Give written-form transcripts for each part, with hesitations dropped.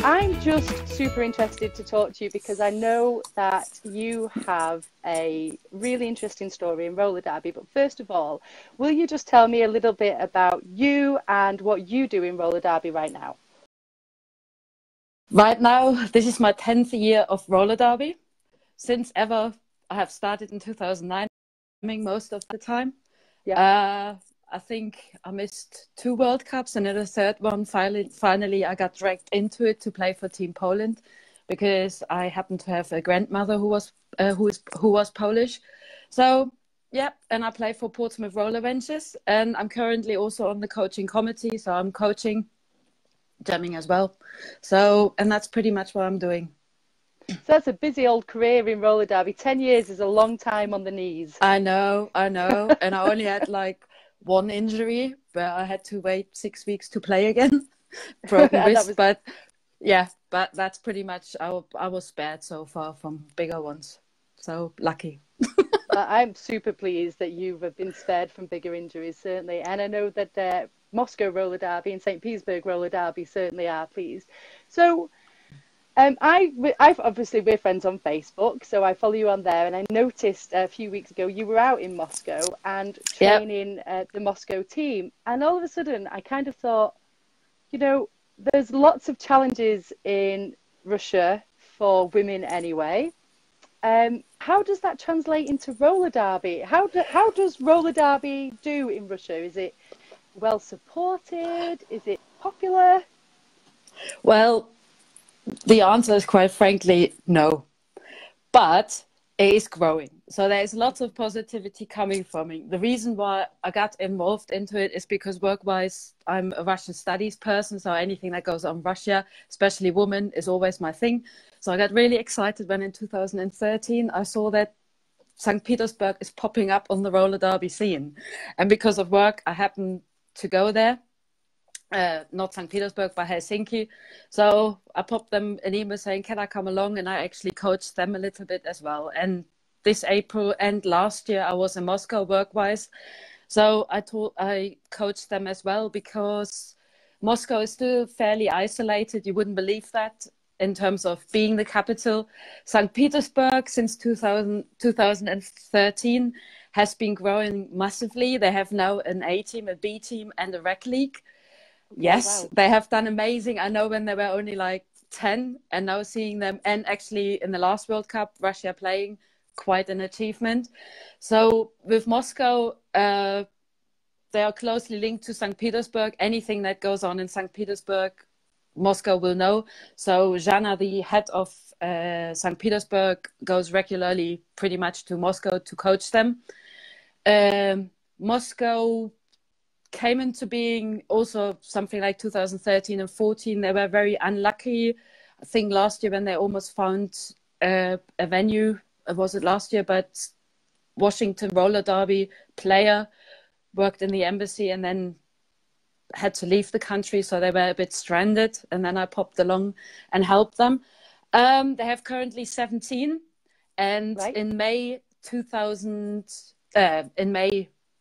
I'm just super interested to talk to you because I know that you have a really interesting story in roller derby. But first of all, will you just tell me a little bit about you and what you do in roller derby right now? Right now, this is my 10th year of roller derby. Since ever, I have started in 2009, most of the time. Yeah. I think I missed 2 World Cups, and then the third one, finally I got dragged into it to play for Team Poland because I happen to have a grandmother who was Polish. So, yeah, and I play for Portsmouth Roller Ventures, and I'm currently also on the coaching committee, so I'm coaching jamming as well. So, and that's pretty much what I'm doing. So that's a busy old career in roller derby. 10 years is a long time on the knees. I know. And I only had like 1 injury, but I had to wait 6 weeks to play again. Broken wrist, but yeah, but that's pretty much, I was spared so far from bigger ones. So lucky. I'm super pleased that you have been spared from bigger injuries, certainly. And I know that Moscow roller derby and St. Petersburg roller derby certainly are pleased. So I've obviously, we're friends on Facebook, so I follow you on there. And I noticed a few weeks ago you were out in Moscow and training the Moscow team. And all of a sudden, I kind of thought, you know, there's lots of challenges in Russia for women anyway. How does that translate into roller derby? How does roller derby do in Russia? Is it well supported? Is it popular? Well, the answer is quite frankly no, but it is growing. So there's lots of positivity coming from it. The reason why I got involved into it is because work-wise, I'm a Russian studies person. So anything that goes on Russia, especially women, is always my thing. So I got really excited when in 2013, I saw that St. Petersburg is popping up on the roller derby scene. And because of work, I happened to go there. Not St. Petersburg, but Helsinki. So I popped them an email saying, can I come along? And I actually coached them a little bit as well. And this April and last year, I was in Moscow work-wise. So I coached them as well because Moscow is still fairly isolated. You wouldn't believe that in terms of being the capital. St. Petersburg, since 2013, has been growing massively. They have now an A team, a B team, and a rec league. Yes, wow. They have done amazing. I know when they were only like 10, and now seeing them, and actually in the last World Cup, Russia playing, quite an achievement. So with Moscow, they are closely linked to St. Petersburg. Anything that goes on in St. Petersburg, Moscow will know. So Zhana, the head of St. Petersburg, goes regularly pretty much to Moscow to coach them. Moscow came into being also something like 2013 and 14. They were very unlucky. I think last year when they almost found a venue, was it last year? But Washington roller derby player worked in the embassy and then had to leave the country. So they were a bit stranded. And then I popped along and helped them. They have currently 17. And in May 2000,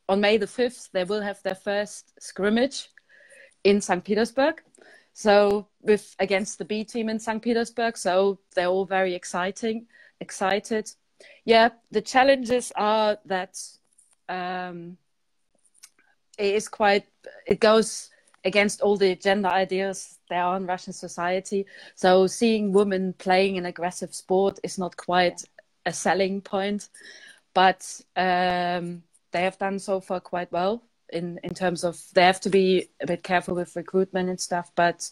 on May the 5th, they will have their first scrimmage in St. Petersburg. So against the B team in St. Petersburg. So they're all very excited. Yeah, the challenges are that it goes against all the gender ideas there are in Russian society. So seeing women playing an aggressive sport is not quite a selling point. But they have done so far quite well in terms of, they have to be a bit careful with recruitment and stuff, but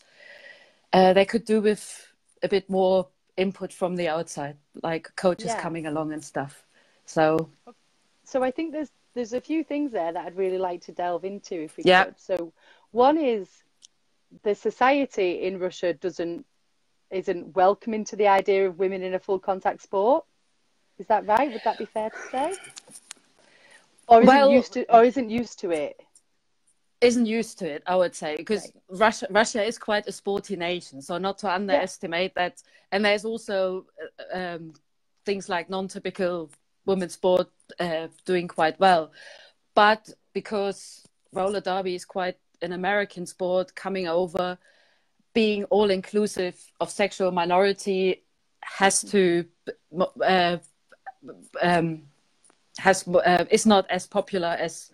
they could do with a bit more input from the outside, like coaches coming along and stuff. So I think there's a few things there that I'd really like to delve into if we could. So one is the society in Russia isn't welcoming to the idea of women in a full contact sport. Is that right? Would that be fair to say? Or isn't used to it? Isn't used to it, I would say, because Russia is quite a sporty nation, so not to underestimate that. And there's also things like non-typical women's sport doing quite well. But because roller derby is quite an American sport coming over, being all inclusive of sexual minority has to is not as popular as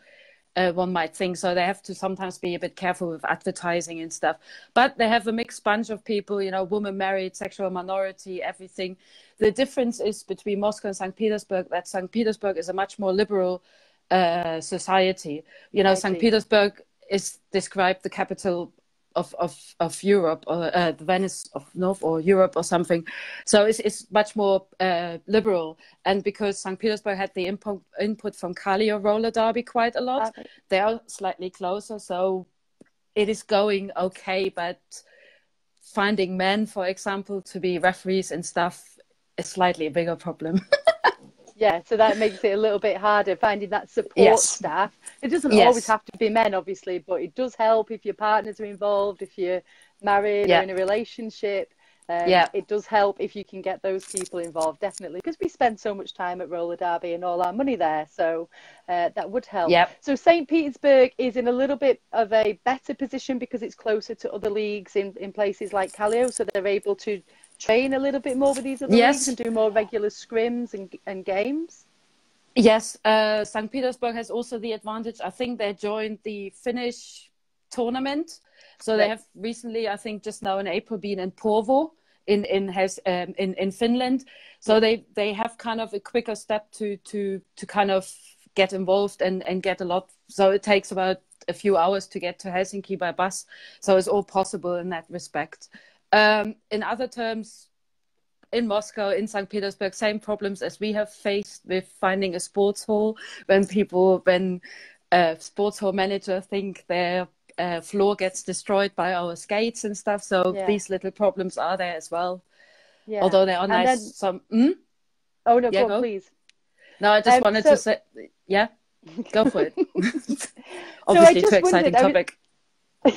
one might think. So they have to sometimes be a bit careful with advertising and stuff. But they have a mixed bunch of people, you know, women, married, sexual minority, everything. The difference is between Moscow and St. Petersburg that St. Petersburg is a much more liberal society. You know, St. Petersburg is described the capital of Europe, or the Venice of North, or Europe or something. So it's much more liberal. And because St. Petersburg had the input from Kalio roller derby quite a lot, they are slightly closer. So it is going okay, but finding men, for example, to be referees and stuff is slightly a bigger problem. Yeah, so that makes it a little bit harder, finding that support staff. It doesn't always have to be men, obviously, but it does help if your partners are involved, if you're married or in a relationship. It does help if you can get those people involved, definitely, because we spend so much time at roller derby and all our money there. So that would help. So St. Petersburg is in a little bit of a better position because it's closer to other leagues in places like Kalio, so they're able to train a little bit more with these other leagues and do more regular scrims and games. Yes, St. Petersburg has also the advantage. I think they joined the Finnish tournament, so they have recently, I think just now in April, been in Porvoo in Finland. So they have kind of a quicker step to kind of get involved and get a lot. So it takes about a few hours to get to Helsinki by bus. So it's all possible in that respect. In other terms, in Moscow, in St. Petersburg, same problems as we have faced with finding a sports hall. When sports hall manager think their floor gets destroyed by our skates and stuff. So these little problems are there as well. Yeah. Although they are nice. Oh no, go on, please. No, I just wanted to say, go for it. Obviously, too exciting topic.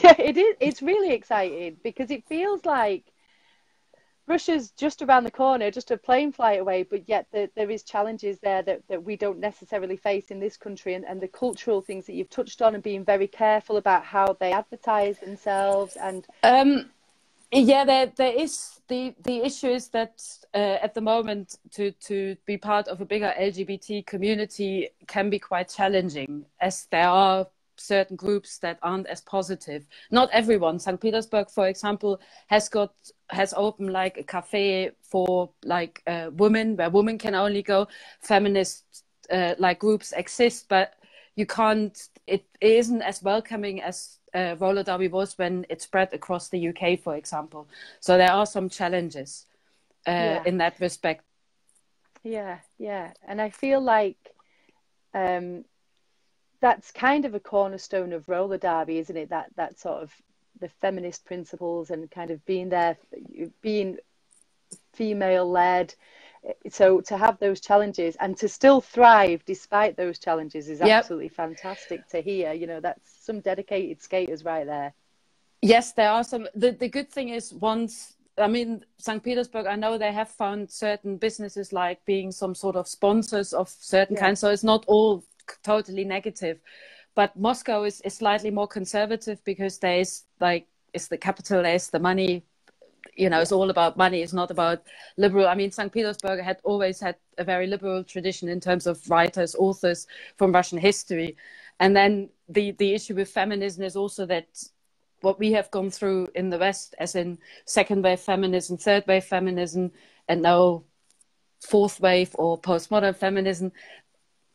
Yeah, it is. It's really exciting because it feels like Russia's just around the corner, just a plane flight away, but yet there is challenges there that we don't necessarily face in this country, and the cultural things that you've touched on, and being very careful about how they advertise themselves. And there is the issue is that at the moment to be part of a bigger LGBT community can be quite challenging, as there are certain groups that aren't as positive. Not everyone. St. Petersburg, for example, has opened like a cafe for like women, where women can only go. Feminist like groups exist, but you can't. It isn't as welcoming as roller derby was when it spread across the UK, for example. So there are some challenges in that respect. Yeah, and I feel like that's kind of a cornerstone of roller derby, isn't it? That sort of the feminist principles and kind of being female led. So to have those challenges and to still thrive despite those challenges is absolutely fantastic to hear. You know, that's some dedicated skaters right there. Yes, there are some. The good thing is St. Petersburg, I know they have found certain businesses like being some sort of sponsors of certain kinds. So it's not all totally negative, but Moscow is slightly more conservative because it's the capital, there's the money, you know. It's all about money. It's not about liberal. I mean, St. Petersburg had always had a very liberal tradition in terms of writers, authors from Russian history. And then the issue with feminism is also that what we have gone through in the West, as in second wave feminism, third wave feminism, and now fourth wave or postmodern feminism,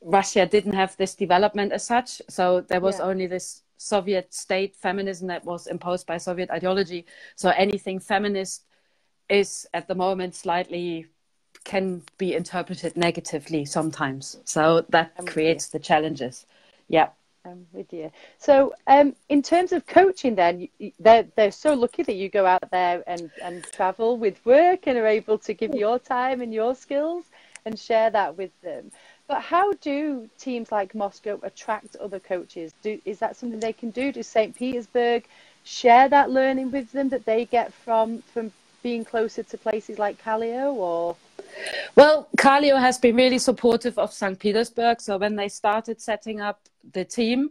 Russia didn't have this development as such. So there was only this Soviet state feminism that was imposed by Soviet ideology. So anything feminist is at the moment can be interpreted negatively sometimes. So that creates the challenges. Yeah. I'm with you. So in terms of coaching then, they're so lucky that you go out there and travel with work and are able to give your time and your skills and share that with them. But how do teams like Moscow attract other coaches? Is that something they can do? Does St. Petersburg share that learning with them that they get from being closer to places like Kalio? Or? Well, Kalio has been really supportive of St. Petersburg. So when they started setting up the team,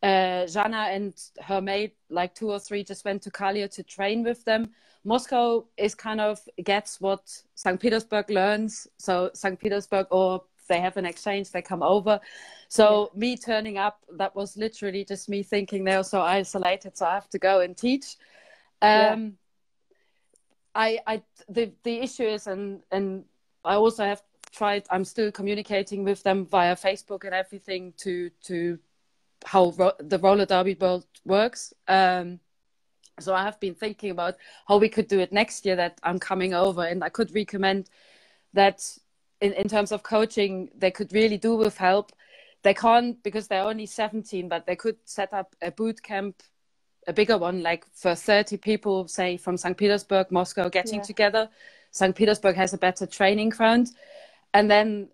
Jana and her mate, like 2 or 3, just went to Kalia to train with them. Moscow is kind of gets what St. Petersburg learns. So St. Petersburg, or they have an exchange, they come over. So me turning up, that was literally just me thinking they're so isolated, so I have to go and teach. The issue is, and I also have tried, I'm still communicating with them via Facebook and everything to how the roller derby world works. So I have been thinking about how we could do it next year, that I'm coming over, and I could recommend that in terms of coaching, they could really do with help. They can't because they're only 17, but they could set up a boot camp, a bigger one, like for 30 people, say from St. Petersburg, Moscow, getting together. St. Petersburg has a better training ground. And then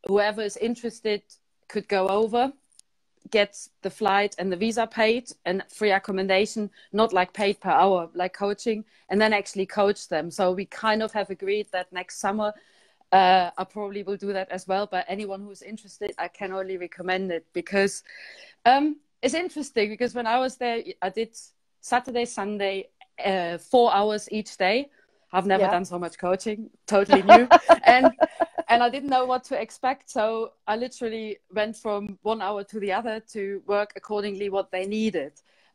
whoever is interested could go over, get the flight and the visa paid and free accommodation, not like paid per hour, like coaching, and then actually coach them. So we kind of have agreed that next summer I probably will do that as well. But anyone who's interested, I can only recommend it, because it's interesting, because when I was there, I did Saturday, Sunday, 4 hours each day. I've never done so much coaching, totally new. And I didn't know what to expect. So I literally went from 1 hour to the other to work accordingly what they needed.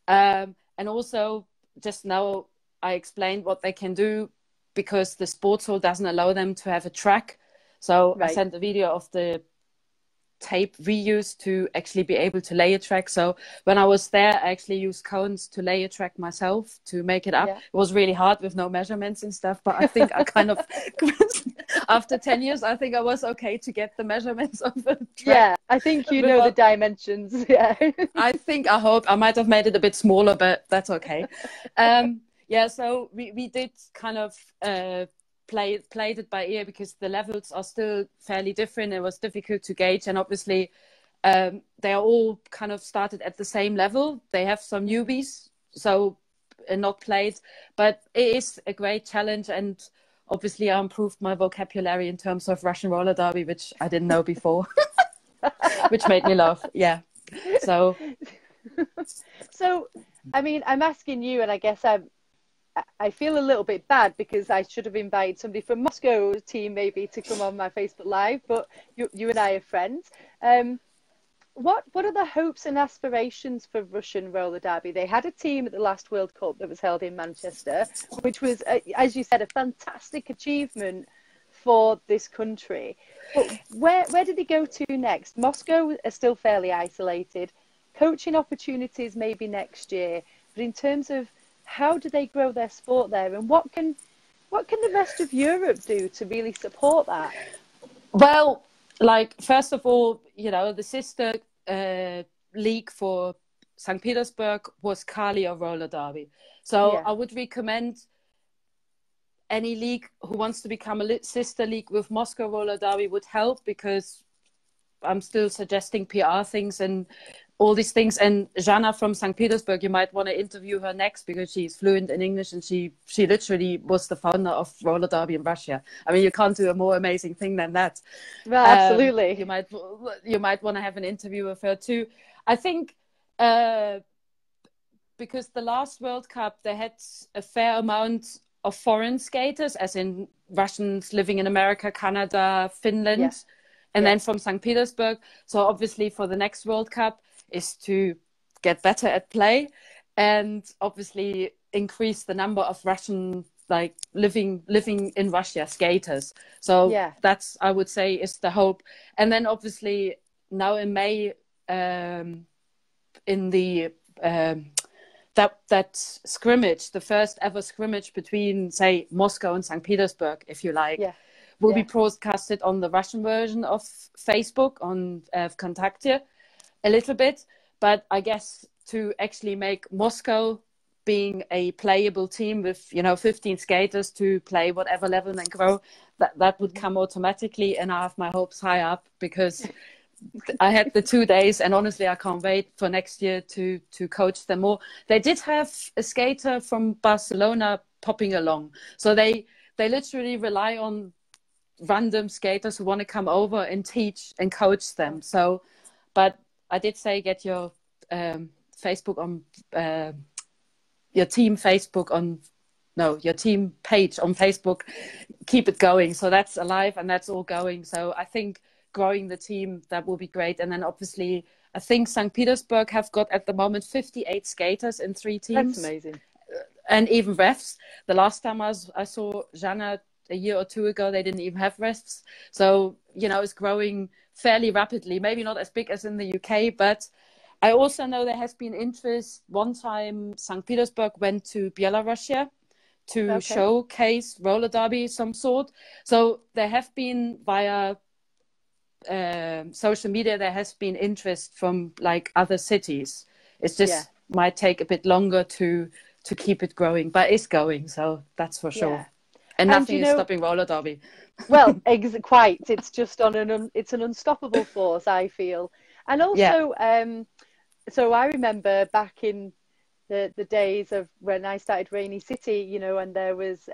And also just now I explained what they can do, because the sports hall doesn't allow them to have a track. So I sent a video of the tape we used to actually be able to lay a track. So when I was there, I actually used cones to lay a track myself to make it up. It was really hard with no measurements and stuff, but I think I kind of after 10 years I think I was okay to get the measurements of the track. I think you know the dimensions. I hope I might have made it a bit smaller, but that's okay. So we did kind of played it by ear, because the levels are still fairly different. It was difficult to gauge, and obviously they are all kind of started at the same level. They have some newbies, so not played, but it is a great challenge. And obviously I improved my vocabulary in terms of Russian roller derby, which I didn't know before, which made me laugh. So I mean, I'm asking you, and I guess I feel a little bit bad, because I should have invited somebody from Moscow's team maybe to come on my Facebook Live, but you and I are friends. What are the hopes and aspirations for Russian roller derby? They had a team at the last World Cup that was held in Manchester, which was, as you said, a fantastic achievement for this country. But where did they go to next? Moscow are still fairly isolated. Coaching opportunities maybe next year, but in terms of how do they grow their sport there, and what can the rest of Europe do to really support that? Well, like, first of all, the sister league for St. Petersburg was Kalia roller derby. So I would recommend any league who wants to become a sister league with Moscow roller derby would help, because I'm still suggesting PR things and all these things. And Jana from St. Petersburg, you might want to interview her next, because she's fluent in English, and she literally was the founder of roller derby in Russia. I mean, you can't do a more amazing thing than that. Well, absolutely. You might want to have an interview with her too. I think because the last World Cup, they had a fair amount of foreign skaters, as in Russians living in America, Canada, Finland, and then from St. Petersburg. So obviously for the next World Cup is to get better at play, and obviously increase the number of Russian, like, living in Russia skaters. So that's, I would say, is the hope. And then obviously now in May, in the that scrimmage, the first ever scrimmage between, say, Moscow and St. Petersburg, if you like, will be broadcasted on the Russian version of Facebook, on Kontakte, a little bit. But I guess to actually make Moscow being a playable team with 15 skaters to play whatever level and grow, that would come automatically. And I have my hopes high up, because I had the 2 days, and honestly I can't wait for next year to coach them more. They did have a skater from Barcelona popping along, so they literally rely on random skaters who want to come over and teach and coach them. So, but I did say, get your Facebook on your team Facebook on no your team page on Facebook, keep it going. So that's alive and that's all going. So I think growing the team, that will be great. And then obviously I think St. Petersburg have got at the moment 58 skaters in 3 teams. That's amazing. And even refs. The last time I saw Jana a year or 2 ago, they didn't even have refs. So, you know, it's growing fairly rapidly. Maybe not as big as in the UK, but I also know there has been interest. One time St. Petersburg went to Belarus to showcase roller derby some sort. So there have been via social media, there has been interest from like other cities. It's just might take a bit longer to keep it growing, but it's going, so that's for sure. And nothing is stopping roller derby. Well, quite. It's just on it's an unstoppable force, I feel. And also, so I remember back in the days of when I started Rainy City, you know, and there was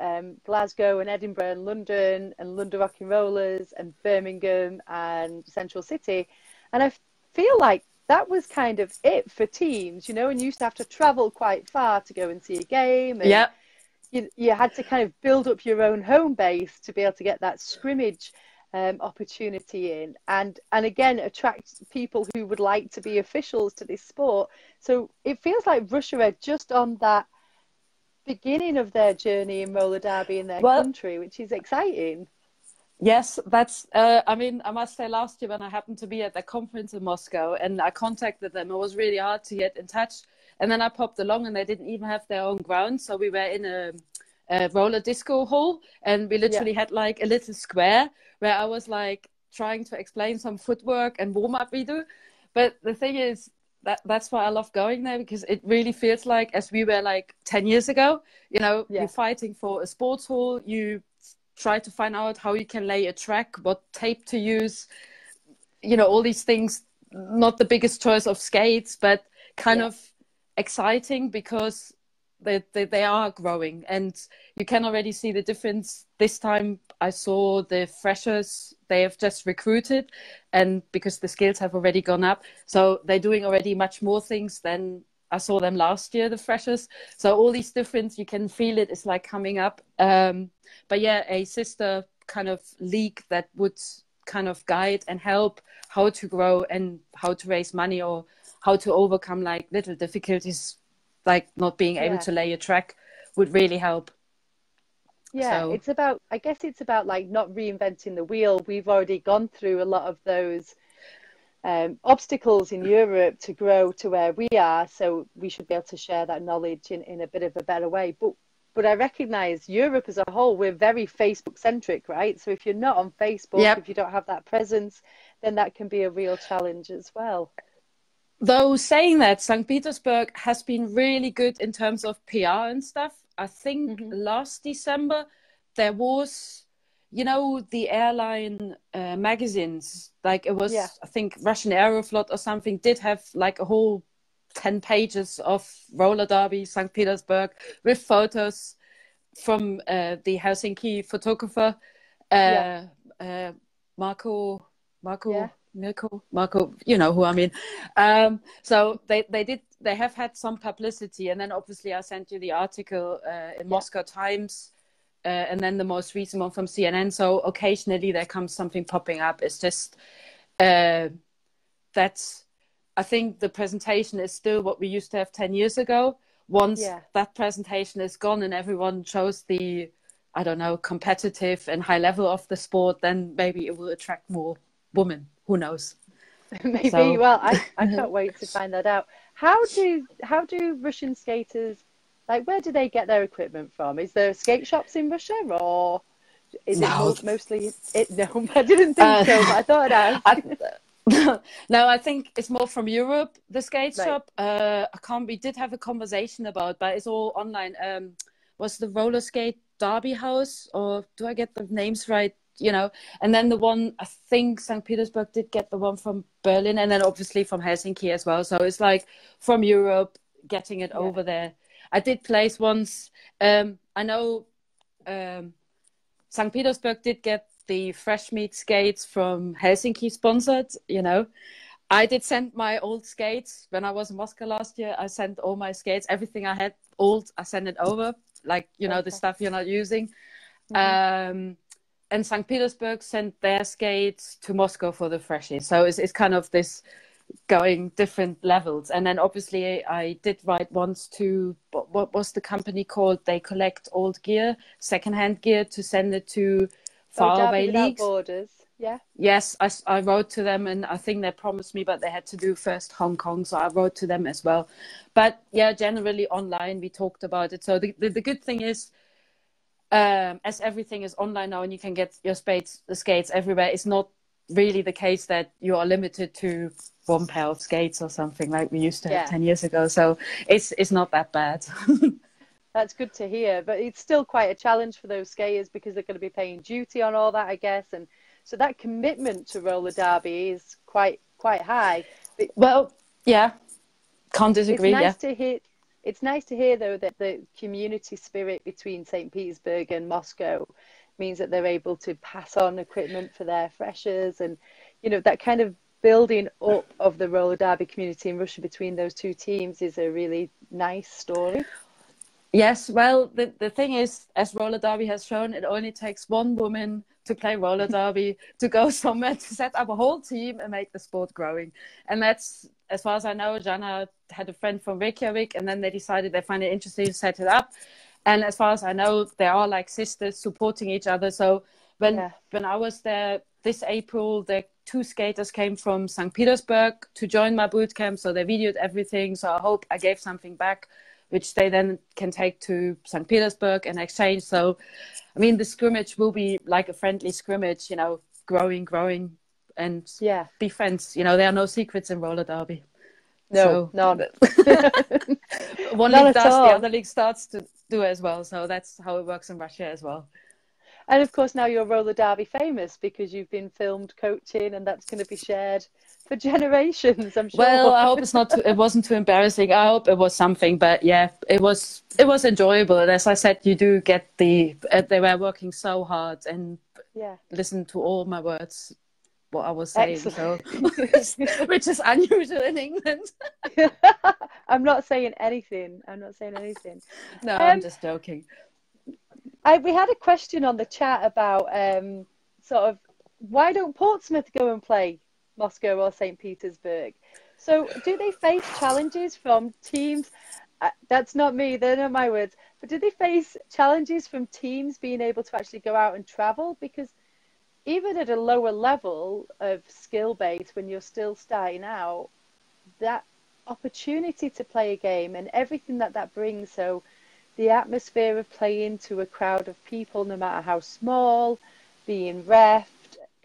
Glasgow and Edinburgh and London Rock and Rollers and Birmingham and Central City. And I feel like that was kind of it for teams, you know, and you used to have to travel quite far to go and see a game. And you had to kind of build up your own home base to be able to get that scrimmage opportunity in, and again attract people who would like to be officials to this sport. So it feels like Russia are just on that beginning of their journey in roller derby in their country, which is exciting. Yes, that's I mean, I must say, last year when I happened to be at the conference in Moscow and I contacted them, it was really hard to get in touch, and then I popped along and they didn't even have their own ground. So we were in a roller disco hall, and we literally had like a little square where I was like trying to explain some footwork and warm up we do. But the thing is that's why I love going there, because it really feels like as we were like 10 years ago, you know, you're fighting for a sports hall, you try to find out how you can lay a track, what tape to use, you know, all these things. Not the biggest choice of skates, but kind of exciting because they are growing, and you can already see the difference. This time I saw the freshers, they have just recruited, and because the skills have already gone up, so they're doing already much more things than I saw them last year, the freshers. So all these difference, you can feel it, it's like coming up. But yeah, a sister kind of league that would kind of guide and help how to grow and how to raise money, or how to overcome like little difficulties, like not being able to lay a track, would really help. So, it's about, I guess it's about like not reinventing the wheel. We've already gone through a lot of those obstacles in Europe to grow to where we are. So we should be able to share that knowledge in a bit of a better way. But I recognize Europe as a whole, we're very Facebook centric, right? So if you're not on Facebook, if you don't have that presence, then that can be a real challenge as well. Though saying that, St. Petersburg has been really good in terms of PR and stuff. I think last December there was, you know, the airline magazines, like it was, I think Russian Aeroflot or something, did have like a whole 10 pages of roller derby St. Petersburg with photos from the Helsinki photographer, Marco, you know who I mean. So they have had some publicity, and then obviously I sent you the article in Moscow Times, and then the most recent one from CNN. So occasionally there comes something popping up. It's just that's, I think the presentation is still what we used to have 10 years ago. Once that presentation is gone and everyone shows the, I don't know, competitive and high level of the sport, then maybe it will attract more women. Who knows? Maybe. So. Well, I can't wait to find that out. How do Russian skaters, like, where do they get their equipment from? Is there skate shops in Russia, or is it mostly it? No, I didn't think so, but I thought I'd ask. No, I think it's more from Europe, the skate shop. We did have a conversation about, but it's all online. Was the roller skate derby house, or do I get the names right? You know, and then the one, I think St. Petersburg did get the one from Berlin, and then obviously from Helsinki as well. So it's like from Europe getting it over there. I did place once. I know St. Petersburg did get the fresh meat skates from Helsinki sponsored, you know. I did send my old skates when I was in Moscow last year. I sent all my skates, everything I had old, I sent it over, like, you know, the stuff you're not using. And St. Petersburg sent their skates to Moscow for the freshies. So it's kind of this going different levels. And then obviously I did write once to, what was the company called? They collect old gear, secondhand gear, to send it to faraway Derby Without leagues. Borders. Yeah. Yes, I wrote to them, and I think they promised me, but they had to do first Hong Kong, so I wrote to them as well. But yeah, generally online, we talked about it. So the good thing is, as everything is online now and you can get your skates everywhere, it's not really the case that you are limited to one pair of skates or something like we used to have 10 years ago. So it's not that bad. That's good to hear, but it's still quite a challenge for those skaters because they're going to be paying duty on all that, I guess, and so that commitment to roller derby is quite high. But well, yeah, can't disagree. It's nice to hear. It's nice to hear, though, that the community spirit between St. Petersburg and Moscow means that they're able to pass on equipment for their freshers, and you know, that kind of building up of the roller derby community in Russia between those two teams is a really nice story. Yes, well, the thing is, as roller derby has shown, it only takes one woman to play roller derby to go somewhere to set up a whole team and make the sport growing. And that's, as far as I know, Jana had a friend from Reykjavik, and then they decided they find it interesting to set it up. And as far as I know, they are like sisters supporting each other. So when I was there this April, the 2 skaters came from St. Petersburg to join my boot camp. So they videoed everything. So I hope I gave something back, which they then can take to St. Petersburg and exchange. So, I mean, the scrimmage will be like a friendly scrimmage, you know, growing, and be friends. You know, there are no secrets in roller derby. No, none. One league does, the other league starts to do it as well. So that's how it works in Russia as well. And of course, now you're roller derby famous because you've been filmed coaching, and that's going to be shared for generations, I'm sure. Well, I hope it wasn't too embarrassing. I hope it was something, but yeah, it was enjoyable. And as I said, you do get they were working so hard and listen to all my words, what I was saying. So, which is unusual in England. I'm not saying anything. No, I'm just joking. We had a question on the chat about sort of why don't Portsmouth go and play Moscow or St. Petersburg? So do they face challenges from teams? That's not me, they're not my words. But do they face challenges from teams being able to actually go out and travel? Because even at a lower level of skill base, when you're still starting out, that opportunity to play a game and everything that brings, so the atmosphere of playing to a crowd of people, no matter how small, being reffed,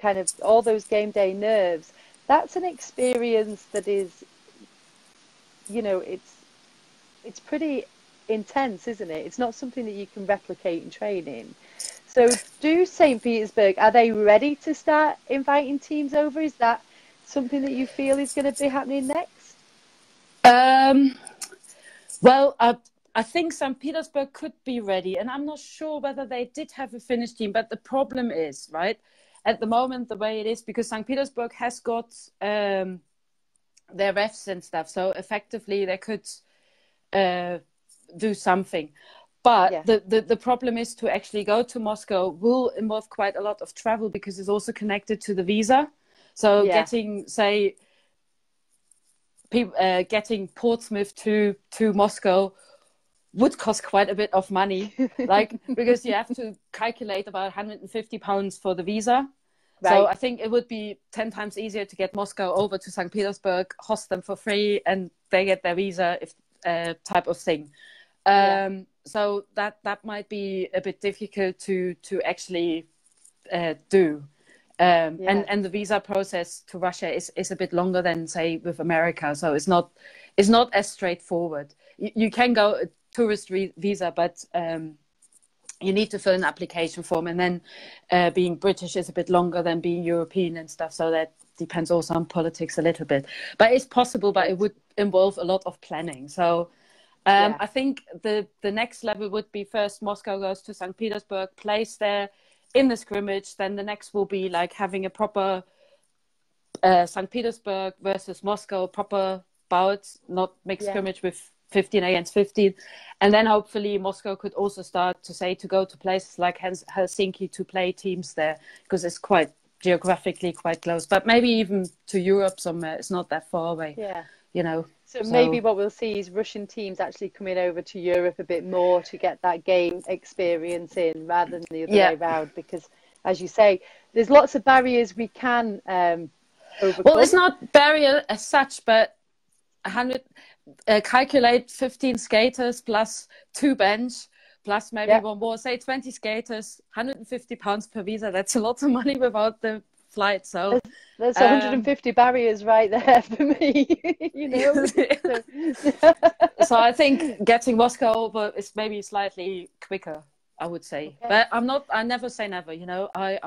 kind of all those game day nerves, that's an experience that is, you know, it's pretty intense, isn't it? It's not something that you can replicate in training. So do St. Petersburg, are they ready to start inviting teams over? Is that something that you feel is going to be happening next? Well, I think St. Petersburg could be ready, and I'm not sure whether they did have a Finnish team, but the problem is, right, at the moment, the way it is, because St. Petersburg has got their refs and stuff, so effectively they could do something. But the problem is to actually go to Moscow will involve quite a lot of travel because it's also connected to the visa. So getting, say, getting Portsmouth to Moscow would cost quite a bit of money, like, because you have to calculate about £150 for the visa. Right. So I think it would be 10 times easier to get Moscow over to St. Petersburg, host them for free, and they get their visa, type of thing. So that might be a bit difficult to actually do. And the visa process to Russia is a bit longer than, say, with America. So it's not as straightforward. You can go a tourist visa, but you need to fill an application form. And then being British is a bit longer than being European and stuff. So that depends also on politics a little bit. But it's possible, but it would involve a lot of planning. So I think the next level would be first Moscow goes to St. Petersburg, plays there in the scrimmage. Then the next will be like having a proper St. Petersburg versus Moscow, proper bouts, not mixed scrimmage with 15 against 15. And then hopefully Moscow could also start to go to places like Helsinki to play teams there, because it's quite geographically quite close. But maybe even to Europe somewhere. It's not that far away. Yeah. You know. So maybe what we'll see is Russian teams actually coming over to Europe a bit more to get that game experience in, rather than the other way around. Because, as you say, there's lots of barriers we can overcome. Well, it's not barrier as such, but 100 calculate 15 skaters plus 2 bench plus maybe one more, say 20 skaters, £150 per visa. That's a lot of money without the flight. So there's 150 barriers right there for me. You know. So I think getting Moscow over is maybe slightly quicker, I would say. But I never say never. You know, I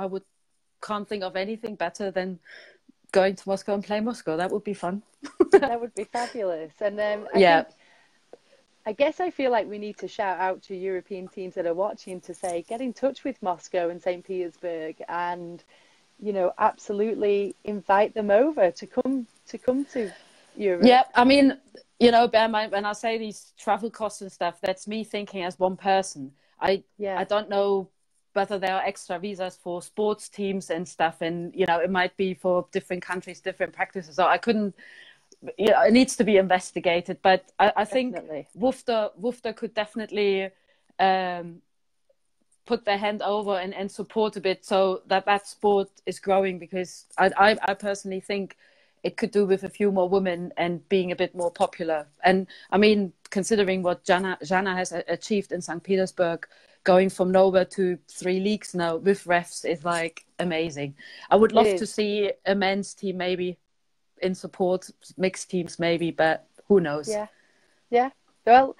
can't think of anything better than going to Moscow and play Moscow. That would be fun. That would be fabulous. And I guess I feel like we need to shout out to European teams that are watching to say, get in touch with Moscow and St. Petersburg, and, you know, absolutely invite them over to come to Europe. Yeah, I mean, you know, bear in mind, when I say these travel costs and stuff, that's me thinking as one person. I don't know whether there are extra visas for sports teams and stuff, and, you know, it might be for different countries, different practices. So I couldn't, you know, it needs to be investigated. But I think WUFTA could definitely put their hand over and support a bit, so that sport is growing, because I personally think it could do with a few more women and being a bit more popular. And I mean, considering what Jana has achieved in St. Petersburg, going from nowhere to 3 leagues now with refs is like amazing. I would love to see a men's team maybe in support, mixed teams maybe, but who knows? Yeah. Well,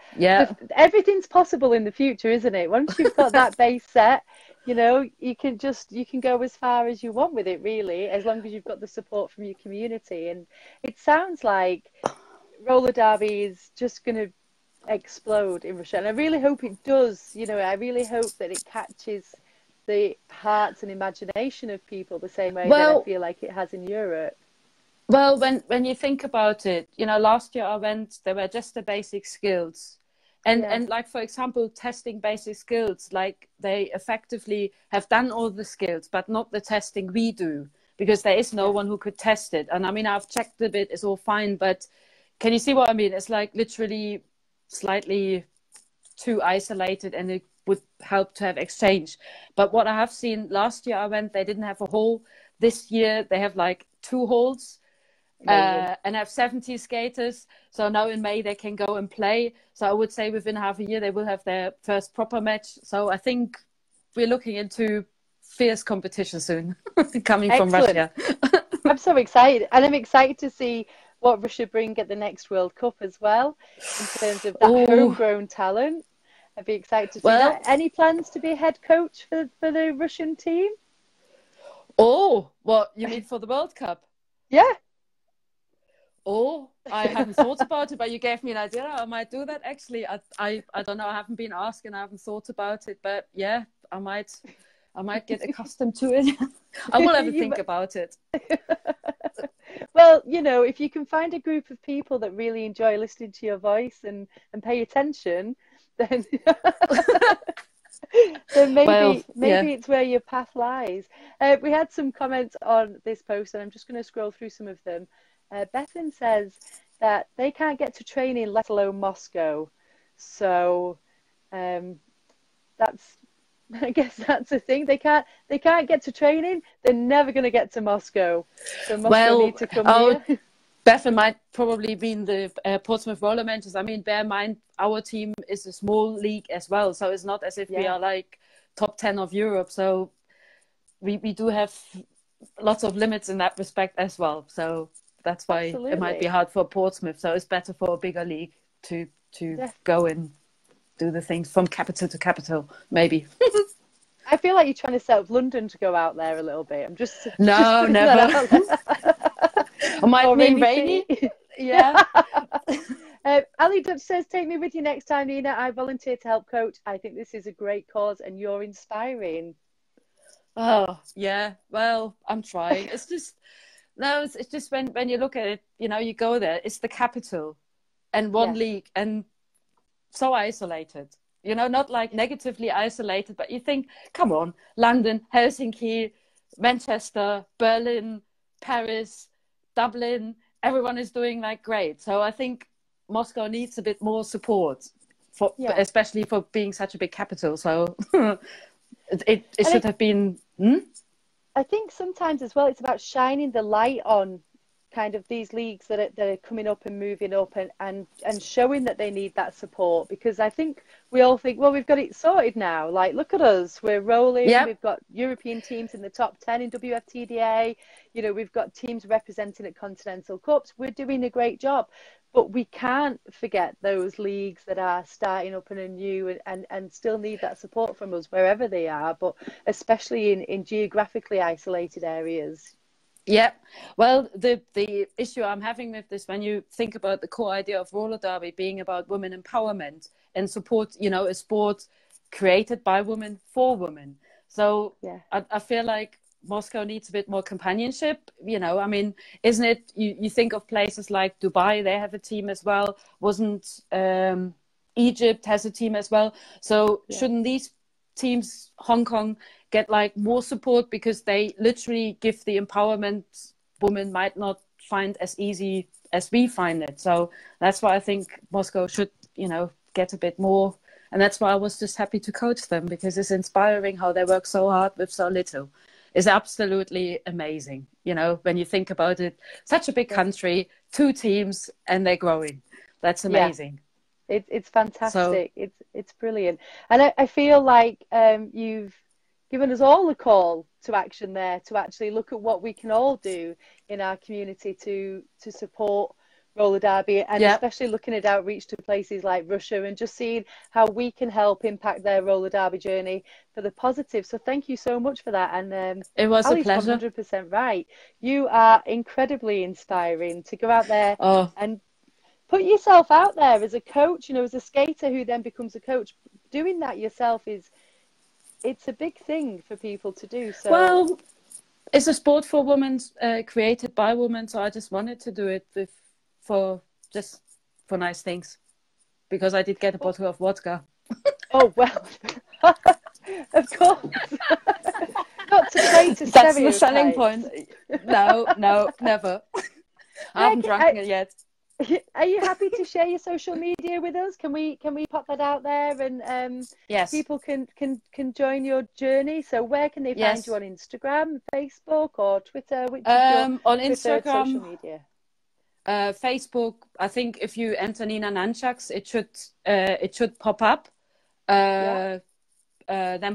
everything's possible in the future, isn't it? Once you've got that base set, you know, you can go as far as you want with it, really, as long as you've got the support from your community. And it sounds like roller derby is just going to explode in Russia, and I really hope it does. You know, I really hope that it catches the hearts and imagination of people the same way that I feel like it has in Europe. Well, when you think about it, you know, last year I went, there were just the basic skills. And like, for example, testing basic skills, like they effectively have done all the skills, but not the testing we do, because there is no one who could test it. And I mean, I've checked a bit, it's all fine, but can you see what I mean? It's like literally slightly too isolated, and it would help to have exchange. But what I have seen, last year I went, they didn't have a hall. This year they have like 2 halls. And have 70 skaters, so now in May they can go and play. So I would say within half a year they will have their first proper match. So I think we're looking into fierce competition soon coming from Russia. I'm so excited, and I'm excited to see what Russia bring at the next World Cup as well, in terms of that homegrown talent. I'd be excited to see that. Any plans to be a head coach for the Russian team? Oh, what you mean for the World Cup? Yeah. Oh, I haven't thought about it, but you gave me an idea. I might do that, actually. I don't know. I haven't been asked and I haven't thought about it, but yeah, I might get accustomed to it. I will have a think about it. Well, you know, if you can find a group of people that really enjoy listening to your voice and pay attention, then then maybe it's where your path lies. We had some comments on this post, and I'm just going to scroll through some of them. Bethan says that they can't get to training, let alone Moscow. So I guess that's the thing. They can't get to training. They're never going to get to Moscow. So Moscow need to come here. Bethan might probably be in the Portsmouth Roller Manchester. I mean, bear in mind, our team is a small league as well. So it's not as if we are like top 10 of Europe. So we do have lots of limits in that respect as well. So that's why it might be hard for Portsmouth. So it's better for a bigger league to go and do the things from capital to capital, maybe. I feel like you're trying to set up London to go out there a little bit. I'm just never. I might mean rainy. Yeah. Ali Dutch says, take me with you next time, Nina. I volunteer to help coach. I think this is a great cause and you're inspiring. Oh, yeah. Well, I'm trying. It's just, No, it's just when you look at it, you know, you go there, it's the capital and one league and so isolated, you know, not like negatively isolated, but you think, come on, London, Helsinki, Manchester, Berlin, Paris, Dublin, everyone is doing like great. So I think Moscow needs a bit more support for, especially for being such a big capital. So it should have been. I think sometimes as well, it's about shining the light on kind of these leagues that are coming up and moving up and showing that they need that support, because I think we all think, well, we've got it sorted now. Like, look at us, we're rolling. Yep. We've got European teams in the top 10 in WFTDA. You know, we've got teams representing at Continental Cups. We're doing a great job. But we can't forget those leagues that are starting up and anew and still need that support from us wherever they are, but especially in geographically isolated areas. Yeah, well, the issue I'm having with this, when you think about the core idea of roller derby being about women empowerment and support, you know, a sport created by women for women. So I feel like Moscow needs a bit more companionship. You know, I mean, isn't it? You think of places like Dubai; they have a team as well. Wasn't Egypt has a team as well? So shouldn't these teams, Hong Kong, get like more support, because they literally give the empowerment women might not find as easy as we find it. So that's why I think Moscow should, you know, get a bit more. And that's why I was just happy to coach them, because it's inspiring how they work so hard with so little. It's absolutely amazing. You know, when you think about it, such a big country, 2 teams, and they're growing. That's amazing. It's fantastic. So, it's brilliant. And I feel like you've given us all a call to action there, to actually look at what we can all do in our community to support roller derby, and especially looking at outreach to places like Russia and just seeing how we can help impact their roller derby journey for the positive. So thank you so much for that. And it was Ali's a pleasure. 100% right. You are incredibly inspiring to go out there and put yourself out there as a coach, you know, as a skater who then becomes a coach. Doing that yourself it's a big thing for people to do. So, well, it's a sport for women, created by women. So I just wanted to do it for nice things, because I did get a bottle of vodka. Oh, well, of course. Not to play to That's the selling point. No, never. I haven't drunk it yet. Are you happy to share your social media with us? Can we pop that out there, and people can join your journey? So where can they find you on Instagram, Facebook, or Twitter? Which is your on Instagram, social media? Facebook. I think if you enter Nina Nunchucks, it should pop up. Then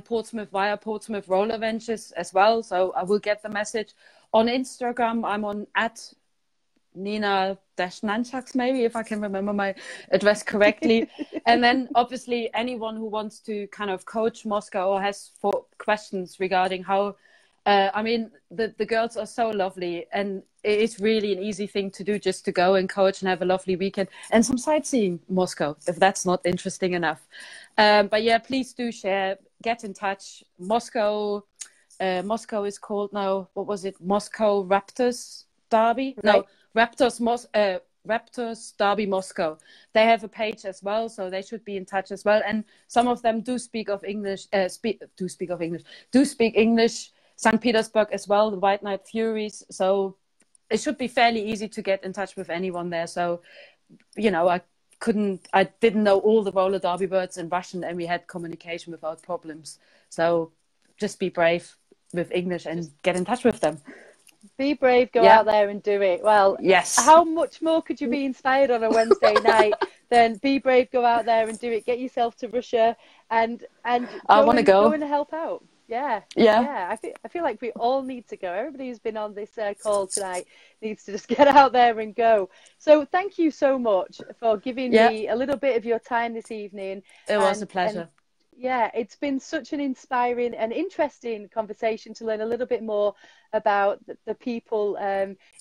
Portsmouth, via Portsmouth Roller Ventures as well. So I will get the message. On Instagram, I'm on @Nina-Nunchucks, maybe, if I can remember my address correctly. And then obviously anyone who wants to kind of coach Moscow or has questions regarding how, I mean, the girls are so lovely, and it's really an easy thing to do, just to go and coach and have a lovely weekend and some sightseeing Moscow, if that's not interesting enough. But yeah, please do share, get in touch. Moscow is called now, what was it? Moscow Raptors Derby? Right. No, Raptors Derby Moscow. They have a page as well, so they should be in touch as well. And some of them do speak English. St. Petersburg as well, the White Knight Furies. So it should be fairly easy to get in touch with anyone there. So, you know, I didn't know all the roller derby words in Russian, and we had communication without problems. So just be brave with English and get in touch with them. Be brave, go out there and do it. Well, yes. How much more could you be inspired on a Wednesday night than be brave, go out there and do it. Get yourself to Russia and I want to go and help out. Yeah. I feel like we all need to go. Everybody who's been on this call tonight needs to just get out there and go. So thank you so much for giving me a little bit of your time this evening. It was a pleasure. Yeah, it's been such an inspiring and interesting conversation to learn a little bit more about the people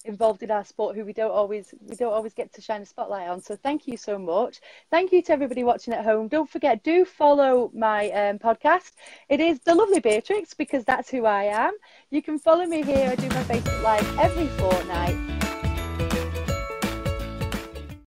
involved in our sport who we don't always get to shine a spotlight on. So thank you so much. Thank you to everybody watching at home. Don't forget, do follow my podcast. It is the Lovely Biertrix, because that's who I am. You can follow me here. I do my Facebook Live every fortnight.